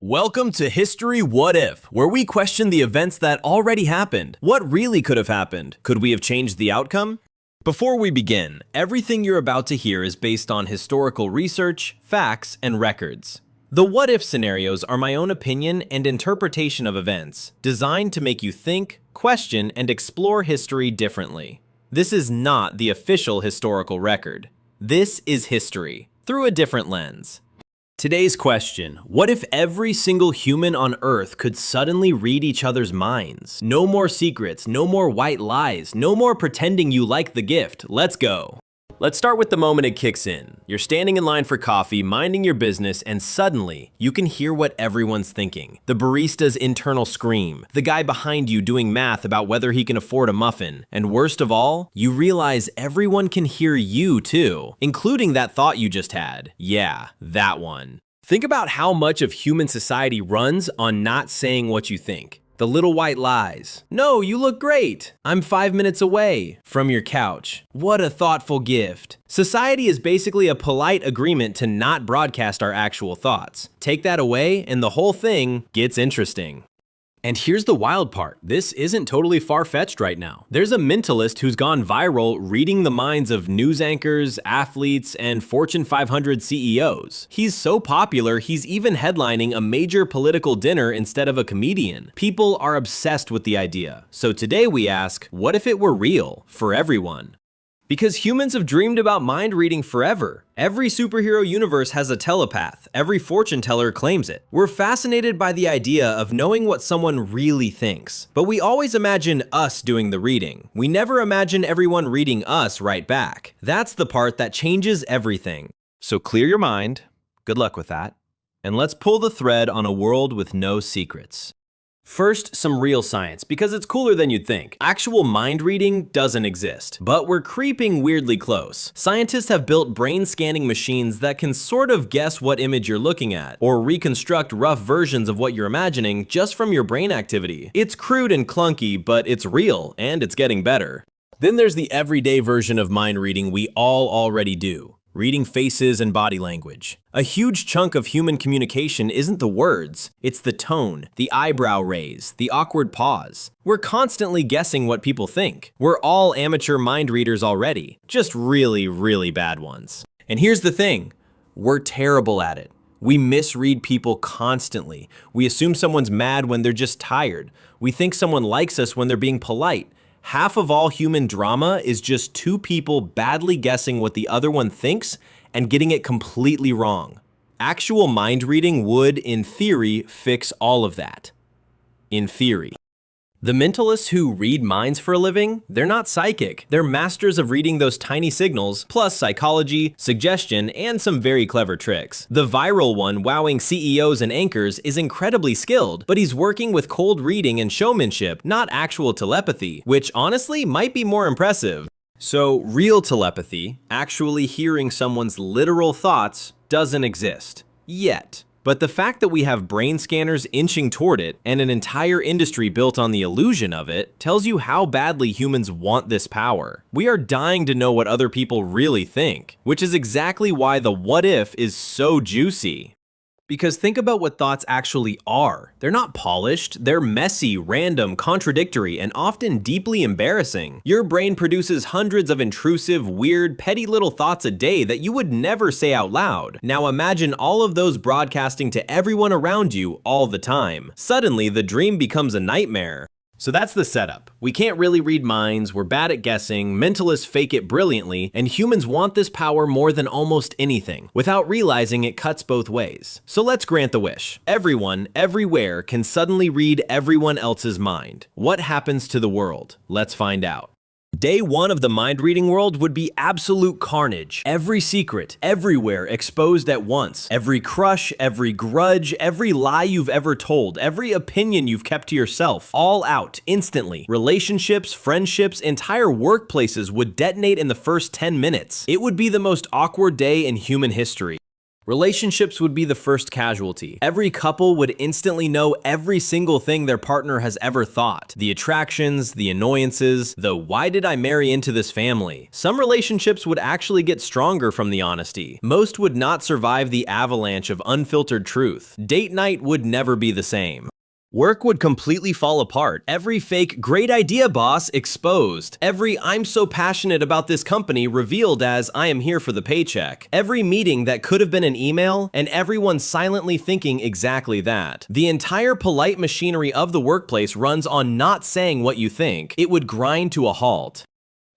Welcome to History What If, where we question the events that already happened. What really could have happened? Could we have changed the outcome? Before we begin, everything you're about to hear is based on historical research, facts, and records. The what if scenarios are my own opinion and interpretation of events, designed to make you think, question, and explore history differently. This is not the official historical record. This is history, through a different lens. Today's question: what if every single human on Earth could suddenly read each other's minds? No more secrets, no more white lies, no more pretending you like the gift. Let's go. Let's start with the moment it kicks in. You're standing in line for coffee, minding your business, and suddenly, you can hear what everyone's thinking. The barista's internal scream, the guy behind you doing math about whether he can afford a muffin, and worst of all, you realize everyone can hear you too, including that thought you just had. Yeah, that one. Think about how much of human society runs on not saying what you think. The little white lies. No, you look great. I'm 5 minutes away from your couch. What a thoughtful gift. Society is basically a polite agreement to not broadcast our actual thoughts. Take that away and the whole thing gets interesting. And here's the wild part. This isn't totally far-fetched right now. There's a mentalist who's gone viral reading the minds of news anchors, athletes, and Fortune 500 CEOs. He's so popular, he's even headlining a major political dinner instead of a comedian. People are obsessed with the idea. So today we ask, what if it were real for everyone? Because humans have dreamed about mind reading forever. Every superhero universe has a telepath. Every fortune teller claims it. We're fascinated by the idea of knowing what someone really thinks. But we always imagine us doing the reading. We never imagine everyone reading us right back. That's the part that changes everything. So clear your mind, good luck with that, and let's pull the thread on a world with no secrets. First, some real science, because it's cooler than you'd think. Actual mind reading doesn't exist, but we're creeping weirdly close. Scientists have built brain scanning machines that can sort of guess what image you're looking at, or reconstruct rough versions of what you're imagining just from your brain activity. It's crude and clunky, but it's real, and it's getting better. Then there's the everyday version of mind reading we all already do. Reading faces and body language. A huge chunk of human communication isn't the words, it's the tone, the eyebrow raise, the awkward pause. We're constantly guessing what people think. We're all amateur mind readers already, just really, really bad ones. And here's the thing, we're terrible at it. We misread people constantly. We assume someone's mad when they're just tired. We think someone likes us when they're being polite. Half of all human drama is just two people badly guessing what the other one thinks and getting it completely wrong. Actual mind reading would, in theory, fix all of that. In theory. The mentalists who read minds for a living, they're not psychic. They're masters of reading those tiny signals, plus psychology, suggestion, and some very clever tricks. The viral one wowing CEOs and anchors is incredibly skilled, but he's working with cold reading and showmanship, not actual telepathy, which honestly might be more impressive. So, real telepathy, actually hearing someone's literal thoughts, doesn't exist. Yet. But the fact that we have brain scanners inching toward it and an entire industry built on the illusion of it tells you how badly humans want this power. We are dying to know what other people really think, which is exactly why the what if is so juicy. Because think about what thoughts actually are. They're not polished, they're messy, random, contradictory, and often deeply embarrassing. Your brain produces hundreds of intrusive, weird, petty little thoughts a day that you would never say out loud. Now imagine all of those broadcasting to everyone around you all the time. Suddenly, the dream becomes a nightmare. So that's the setup. We can't really read minds, we're bad at guessing, mentalists fake it brilliantly, and humans want this power more than almost anything. Without realizing it cuts both ways. So let's grant the wish. Everyone, everywhere, can suddenly read everyone else's mind. What happens to the world? Let's find out. Day one of the mind-reading world would be absolute carnage. Every secret, everywhere, exposed at once. Every crush, every grudge, every lie you've ever told, every opinion you've kept to yourself, all out, instantly. Relationships, friendships, entire workplaces would detonate in the first 10 minutes. It would be the most awkward day in human history. Relationships would be the first casualty. Every couple would instantly know every single thing their partner has ever thought. The attractions, the annoyances, the why did I marry into this family? Some relationships would actually get stronger from the honesty. Most would not survive the avalanche of unfiltered truth. Date night would never be the same. Work would completely fall apart. Every fake great idea boss exposed. Every I'm so passionate about this company revealed as I am here for the paycheck. Every meeting that could have been an email and everyone silently thinking exactly that. The entire polite machinery of the workplace runs on not saying what you think. It would grind to a halt.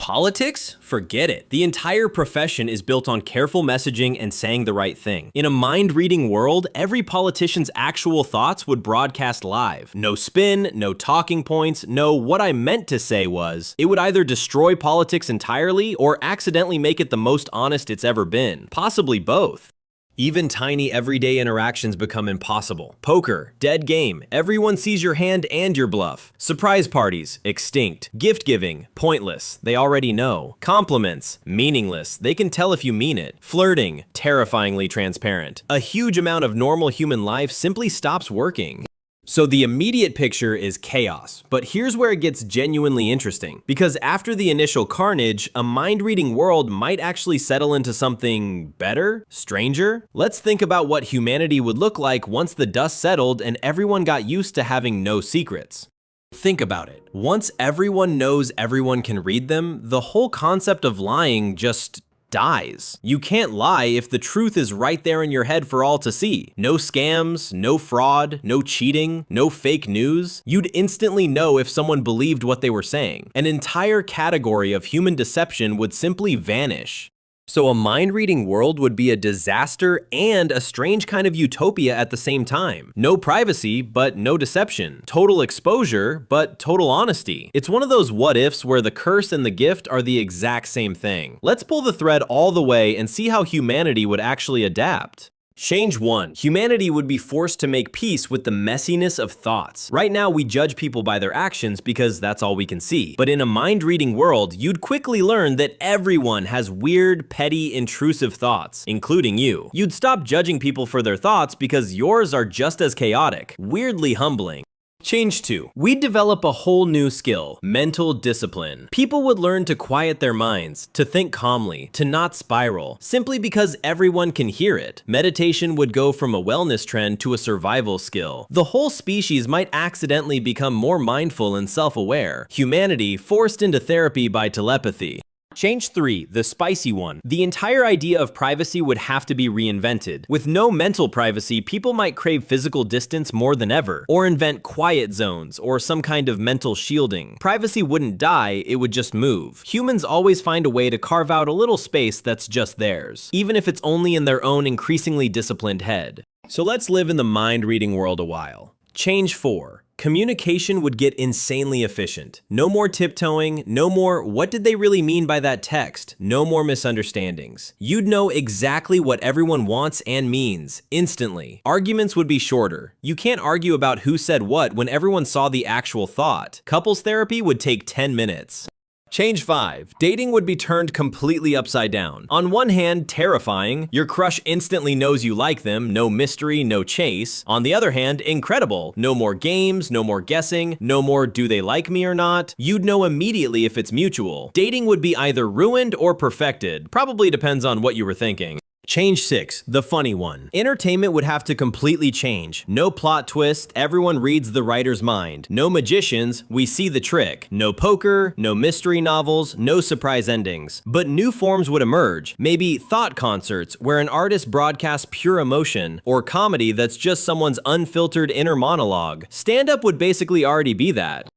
Politics? Forget it. The entire profession is built on careful messaging and saying the right thing. In a mind-reading world, every politician's actual thoughts would broadcast live. No spin, no talking points, no what I meant to say was. It would either destroy politics entirely or accidentally make it the most honest it's ever been. Possibly both. Even tiny everyday interactions become impossible. Poker, dead game, everyone sees your hand and your bluff. Surprise parties, extinct. Gift giving, pointless, they already know. Compliments, meaningless, they can tell if you mean it. Flirting, terrifyingly transparent. A huge amount of normal human life simply stops working. So the immediate picture is chaos, but here's where it gets genuinely interesting. Because after the initial carnage, a mind-reading world might actually settle into something better, stranger. Let's think about what humanity would look like once the dust settled and everyone got used to having no secrets. Think about it. Once everyone knows everyone can read them, the whole concept of lying just dies. You can't lie if the truth is right there in your head for all to see. No scams, no fraud, no cheating, no fake news. You'd instantly know if someone believed what they were saying. An entire category of human deception would simply vanish. So a mind-reading world would be a disaster and a strange kind of utopia at the same time. No privacy, but no deception. Total exposure, but total honesty. It's one of those what-ifs where the curse and the gift are the exact same thing. Let's pull the thread all the way and see how humanity would actually adapt. Change 1. Humanity would be forced to make peace with the messiness of thoughts. Right now, we judge people by their actions because that's all we can see. But in a mind-reading world, you'd quickly learn that everyone has weird, petty, intrusive thoughts, including you. You'd stop judging people for their thoughts because yours are just as chaotic. Weirdly humbling. Change 2. We'd develop a whole new skill, mental discipline. People would learn to quiet their minds, to think calmly, to not spiral, simply because everyone can hear it. Meditation would go from a wellness trend to a survival skill. The whole species might accidentally become more mindful and self-aware. Humanity forced into therapy by telepathy. Change 3, the spicy one. The entire idea of privacy would have to be reinvented. With no mental privacy, people might crave physical distance more than ever, or invent quiet zones, or some kind of mental shielding. Privacy wouldn't die, it would just move. Humans always find a way to carve out a little space that's just theirs, even if it's only in their own increasingly disciplined head. So let's live in the mind-reading world a while. Change 4. Communication would get insanely efficient. No more tiptoeing, no more what did they really mean by that text, no more misunderstandings. You'd know exactly what everyone wants and means, instantly. Arguments would be shorter. You can't argue about who said what when everyone saw the actual thought. Couples therapy would take 10 minutes. Change 5. Dating would be turned completely upside down. On one hand, terrifying. Your crush instantly knows you like them, no mystery, no chase. On the other hand, incredible. No more games, no more guessing, no more do they like me or not. You'd know immediately if it's mutual. Dating would be either ruined or perfected. Probably depends on what you were thinking. Change 6, the funny one. Entertainment would have to completely change. No plot twist, everyone reads the writer's mind. No magicians, we see the trick. No poker, no mystery novels, no surprise endings. But new forms would emerge. Maybe thought concerts, where an artist broadcasts pure emotion, or comedy that's just someone's unfiltered inner monologue. Stand-up would basically already be that.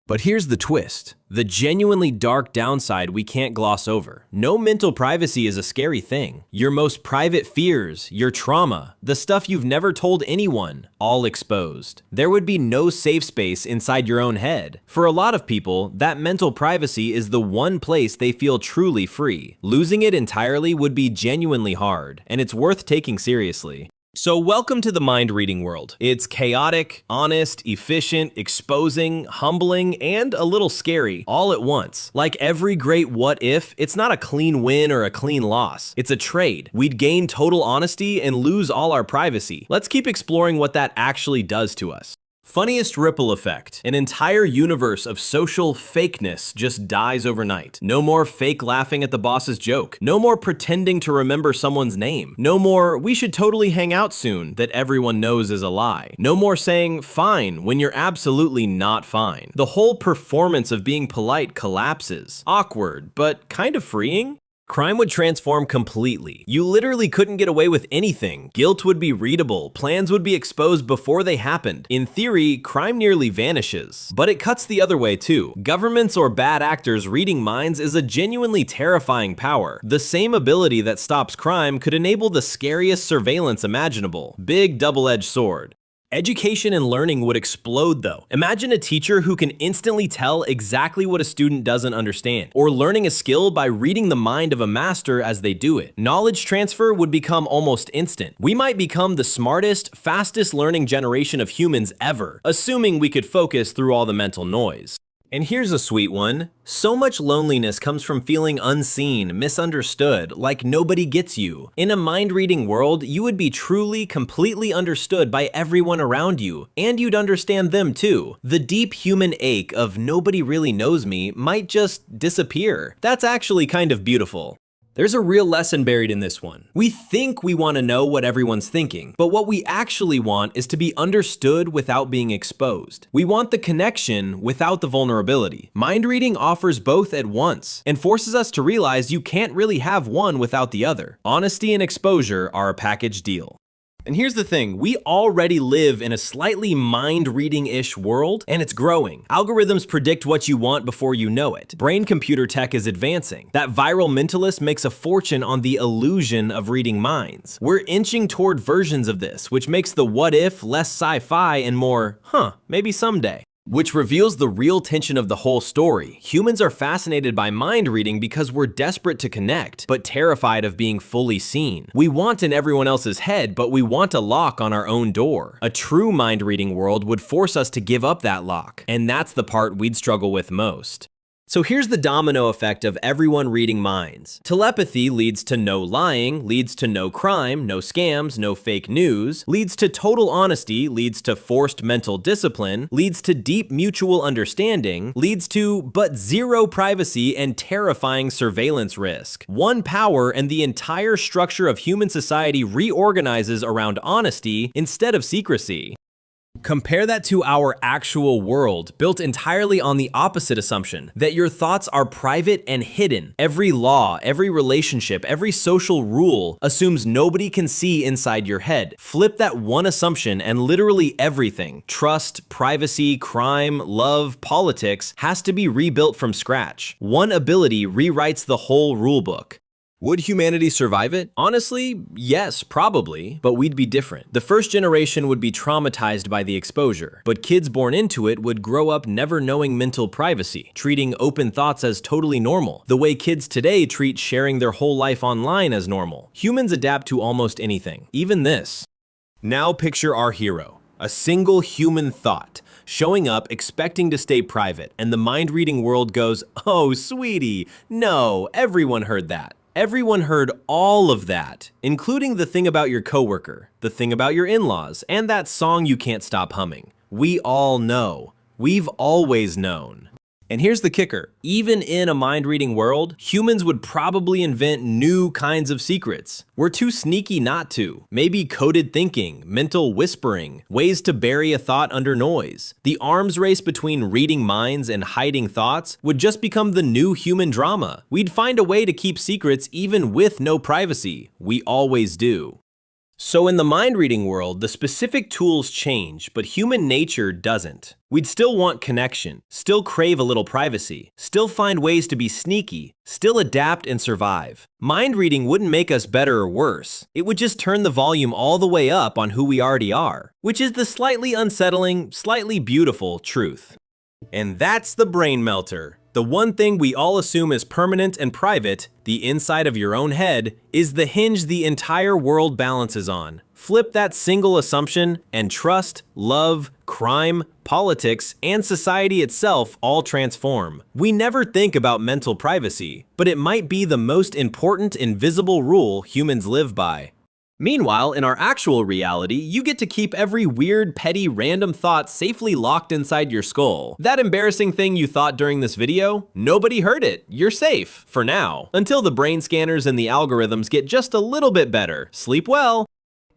But here's the twist. The genuinely dark downside we can't gloss over. No mental privacy is a scary thing. Your most private fears, your trauma, the stuff you've never told anyone, all exposed. There would be no safe space inside your own head. For a lot of people, that mental privacy is the one place they feel truly free. Losing it entirely would be genuinely hard, and it's worth taking seriously. So welcome to the mind-reading world. It's chaotic, honest, efficient, exposing, humbling, and a little scary, all at once. Like every great what if, it's not a clean win or a clean loss. It's a trade. We'd gain total honesty and lose all our privacy. Let's keep exploring what that actually does to us. Funniest ripple effect. An entire universe of social fakeness just dies overnight. No more fake laughing at the boss's joke. No more pretending to remember someone's name. No more, we should totally hang out soon, that everyone knows is a lie. No more saying fine when you're absolutely not fine. The whole performance of being polite collapses. Awkward, but kind of freeing. Crime would transform completely. You literally couldn't get away with anything. Guilt would be readable. Plans would be exposed before they happened. In theory, crime nearly vanishes. But it cuts the other way too. Governments or bad actors reading minds is a genuinely terrifying power. The same ability that stops crime could enable the scariest surveillance imaginable. Big double-edged sword. Education and learning would explode though. Imagine a teacher who can instantly tell exactly what a student doesn't understand, or learning a skill by reading the mind of a master as they do it. Knowledge transfer would become almost instant. We might become the smartest, fastest learning generation of humans ever, assuming we could focus through all the mental noise. And here's a sweet one. So much loneliness comes from feeling unseen, misunderstood, like nobody gets you. In a mind-reading world, you would be truly, completely understood by everyone around you, and you'd understand them too. The deep human ache of nobody really knows me might just disappear. That's actually kind of beautiful. There's a real lesson buried in this one. We think we want to know what everyone's thinking, but what we actually want is to be understood without being exposed. We want the connection without the vulnerability. Mind reading offers both at once and forces us to realize you can't really have one without the other. Honesty and exposure are a package deal. And here's the thing, we already live in a slightly mind-reading-ish world, and it's growing. Algorithms predict what you want before you know it. Brain-computer tech is advancing. That viral mentalist makes a fortune on the illusion of reading minds. We're inching toward versions of this, which makes the what-if less sci-fi and more, maybe someday. Which reveals the real tension of the whole story. Humans are fascinated by mind reading because we're desperate to connect, but terrified of being fully seen. We want in everyone else's head, but we want a lock on our own door. A true mind reading world would force us to give up that lock, and that's the part we'd struggle with most. So here's the domino effect of everyone reading minds. Telepathy leads to no lying, leads to no crime, no scams, no fake news, leads to total honesty, leads to forced mental discipline, leads to deep mutual understanding, leads to but zero privacy and terrifying surveillance risk. One power and the entire structure of human society reorganizes around honesty instead of secrecy. Compare that to our actual world, built entirely on the opposite assumption, that your thoughts are private and hidden. Every law, every relationship, every social rule assumes nobody can see inside your head. Flip that one assumption and literally everything, trust, privacy, crime, love, politics, has to be rebuilt from scratch. One ability rewrites the whole rulebook. Would humanity survive it? Honestly, yes, probably, but we'd be different. The first generation would be traumatized by the exposure, but kids born into it would grow up never knowing mental privacy, treating open thoughts as totally normal, the way kids today treat sharing their whole life online as normal. Humans adapt to almost anything, even this. Now picture our hero. A single human thought, showing up expecting to stay private, and the mind-reading world goes, "Oh, sweetie, no, everyone heard that." Everyone heard all of that, including the thing about your coworker, the thing about your in-laws, and that song you can't stop humming. We all know. We've always known. And here's the kicker. Even in a mind-reading world, humans would probably invent new kinds of secrets. We're too sneaky not to. Maybe coded thinking, mental whispering, ways to bury a thought under noise. The arms race between reading minds and hiding thoughts would just become the new human drama. We'd find a way to keep secrets even with no privacy. We always do. So in the mind-reading world, the specific tools change, but human nature doesn't. We'd still want connection, still crave a little privacy, still find ways to be sneaky, still adapt and survive. Mind reading wouldn't make us better or worse. It would just turn the volume all the way up on who we already are, which is the slightly unsettling, slightly beautiful truth. And that's the brain melter. The one thing we all assume is permanent and private, the inside of your own head, is the hinge the entire world balances on. Flip that single assumption, and trust, love, crime, politics, and society itself all transform. We never think about mental privacy, but it might be the most important invisible rule humans live by. Meanwhile, in our actual reality, you get to keep every weird, petty, random thought safely locked inside your skull. That embarrassing thing you thought during this video, nobody heard it. You're safe, for now. Until the brain scanners and the algorithms get just a little bit better. Sleep well.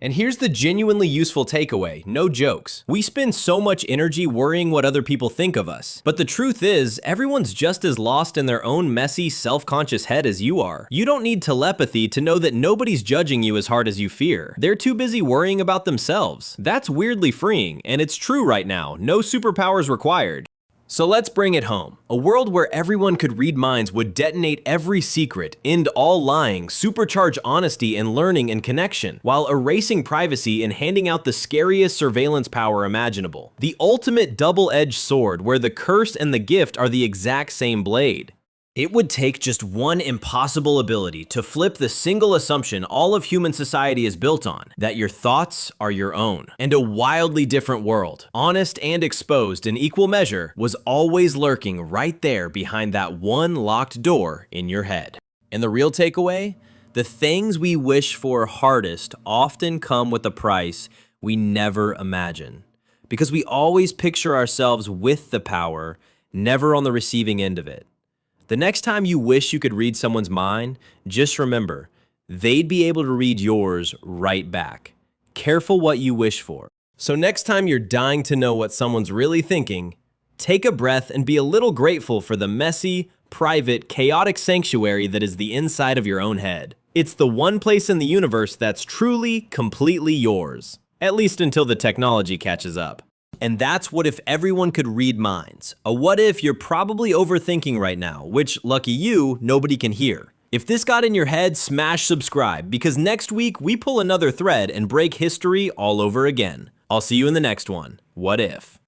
And here's the genuinely useful takeaway, no jokes. We spend so much energy worrying what other people think of us. But the truth is, everyone's just as lost in their own messy, self-conscious head as you are. You don't need telepathy to know that nobody's judging you as hard as you fear. They're too busy worrying about themselves. That's weirdly freeing, and it's true right now. No superpowers required. So let's bring it home. A world where everyone could read minds would detonate every secret, end all lying, supercharge honesty and learning and connection, while erasing privacy and handing out the scariest surveillance power imaginable. The ultimate double-edged sword where the curse and the gift are the exact same blade. It would take just one impossible ability to flip the single assumption all of human society is built on, that your thoughts are your own. And a wildly different world, honest and exposed in equal measure, was always lurking right there behind that one locked door in your head. And the real takeaway? The things we wish for hardest often come with a price we never imagine. Because we always picture ourselves with the power, never on the receiving end of it. The next time you wish you could read someone's mind, just remember, they'd be able to read yours right back. Careful what you wish for. So next time you're dying to know what someone's really thinking, take a breath and be a little grateful for the messy, private, chaotic sanctuary that is the inside of your own head. It's the one place in the universe that's truly, completely yours. At least until the technology catches up. And that's what if everyone could read minds. A what if you're probably overthinking right now, which, lucky you, nobody can hear. If this got in your head, smash subscribe, because next week we pull another thread and break history all over again. I'll see you in the next one. What if?